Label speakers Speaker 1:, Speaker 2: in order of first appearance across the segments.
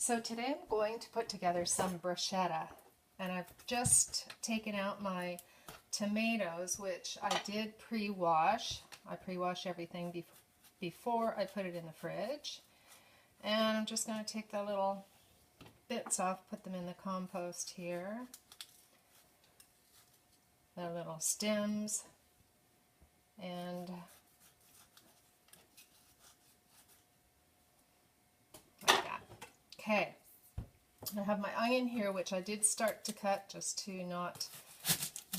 Speaker 1: So today I'm going to put together some bruschetta, and I've just taken out my tomatoes, which I did pre-wash. I pre-wash everything before I put it in the fridge, and I'm just going to take the little bits off, put them in the compost here, the little stems, and like that. Okay, I have my onion here, which I did start to cut just to not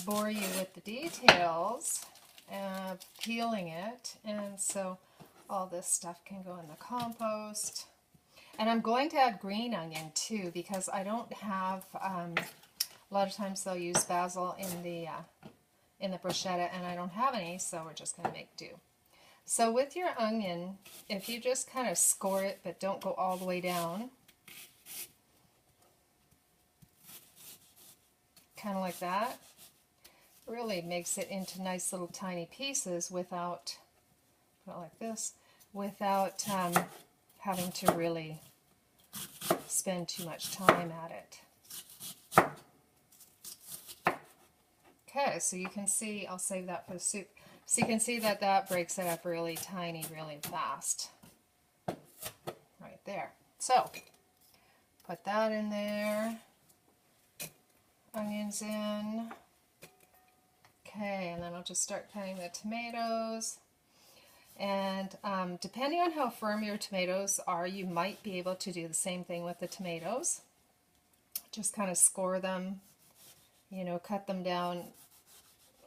Speaker 1: bore you with the details of peeling it, and so all this stuff can go in the compost. And I'm going to add green onion too, because I don't have, a lot of times they'll use basil in the bruschetta, and I don't have any, so we're just going to make do. So with your onion, if you just kind of score it, but don't go all the way down, kind of like that, really makes it into nice little tiny pieces without, put it like this, without having to really spend too much time at it. Okay, so you can see, I'll save that for the soup. So you can see that that breaks it up really tiny, really fast. Right there. So, put that in there. Onions in. Okay, and then I'll just start cutting the tomatoes. And depending on how firm your tomatoes are, you might be able to do the same thing with the tomatoes. Just kind of score them, you know, cut them down.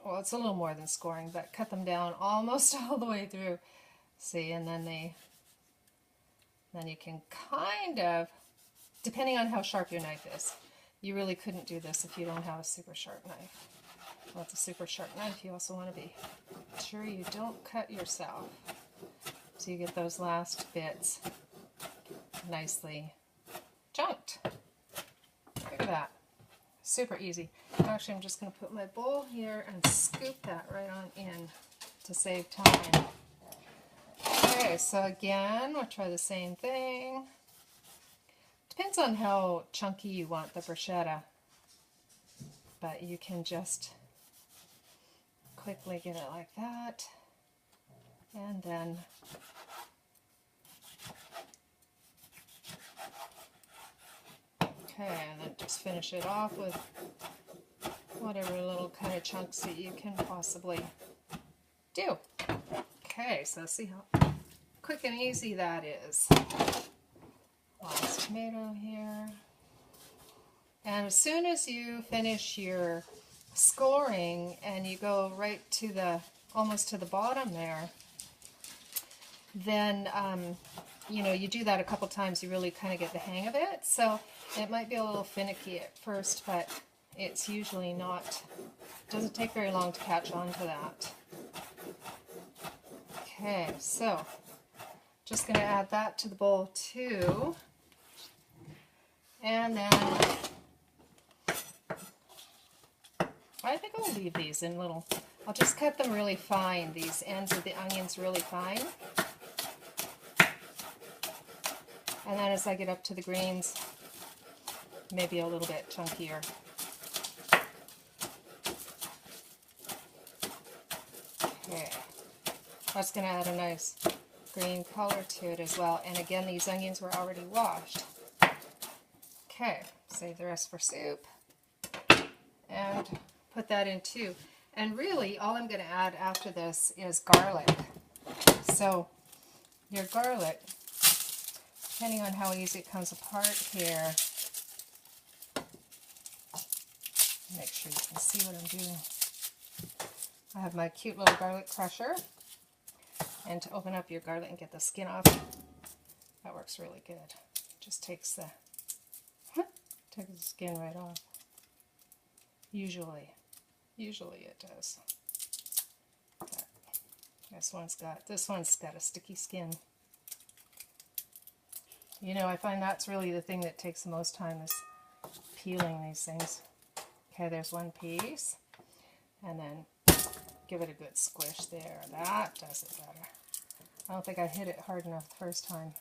Speaker 1: Well, it's a little more than scoring, but cut them down almost all the way through. See, and then you can kind of, depending on how sharp your knife is. You really couldn't do this if you don't have a super sharp knife. Well, it's a super sharp knife. You also want to be sure you don't cut yourself, so you get those last bits nicely chunked. Look at that. Super easy. Actually, I'm just going to put my bowl here and scoop that right on in to save time. Okay, so again, we'll try the same thing. Depends on how chunky you want the bruschetta, but you can just quickly get it like that, and then okay, and then just finish it off with whatever little kind of chunks that you can possibly do. Okay, so see how quick and easy that is. Last tomato here. And as soon as you finish your scoring and you go right to the, almost to the bottom there, then, you know, you do that a couple times, you really kind of get the hang of it. So it might be a little finicky at first, but it's usually not, doesn't take very long to catch on to that. Okay, so just going to add that to the bowl too. And then I think I'll leave these in little, I'll just cut them really fine, these ends of the onions really fine. And then as I get up to the greens, maybe a little bit chunkier. Okay, that's going to add a nice green color to it as well. And again, these onions were already washed. Okay, save the rest for soup. And put that in too. And really, all I'm going to add after this is garlic. So, your garlic, depending on how easy it comes apart here, make sure you can see what I'm doing. I have my cute little garlic crusher. And to open up your garlic and get the skin off, that works really good. Just takes the skin right off. Usually it does. But this one's got a sticky skin. You know, I find that's really the thing that takes the most time is peeling these things. Okay, there's one piece, and then give it a good squish there. That does it better. I don't think I hit it hard enough the first time.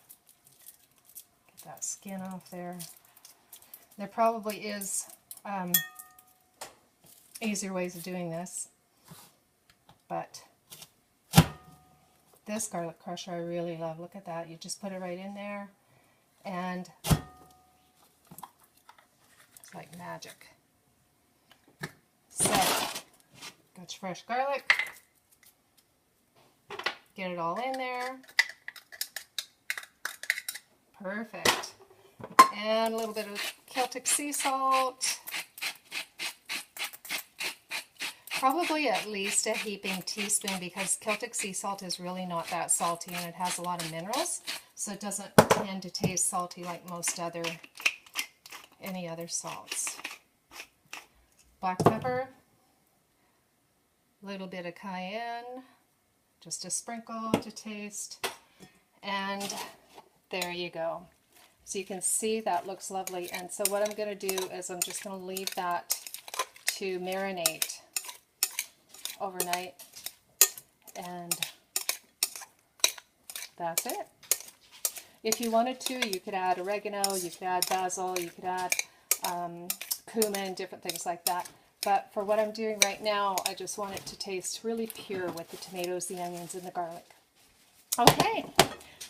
Speaker 1: that skin off there. There probably is easier ways of doing this, but this garlic crusher I really love. Look at that. You just put it right in there, and it's like magic. So, got your fresh garlic. Get it all in there. Perfect. And a little bit of Celtic sea salt. Probably at least a heaping teaspoon, because Celtic sea salt is really not that salty and it has a lot of minerals, so it doesn't tend to taste salty like any other salts. Black pepper, a little bit of cayenne, just a sprinkle to taste, and there you go. So you can see that looks lovely, and so what I'm going to do is I'm just going to leave that to marinate overnight, and that's it. If you wanted to, you could add oregano, you could add basil, you could add cumin, different things like that. But for what I'm doing right now, I just want it to taste really pure with the tomatoes, the onions, and the garlic. Okay,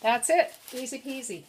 Speaker 1: that's it. Easy peasy.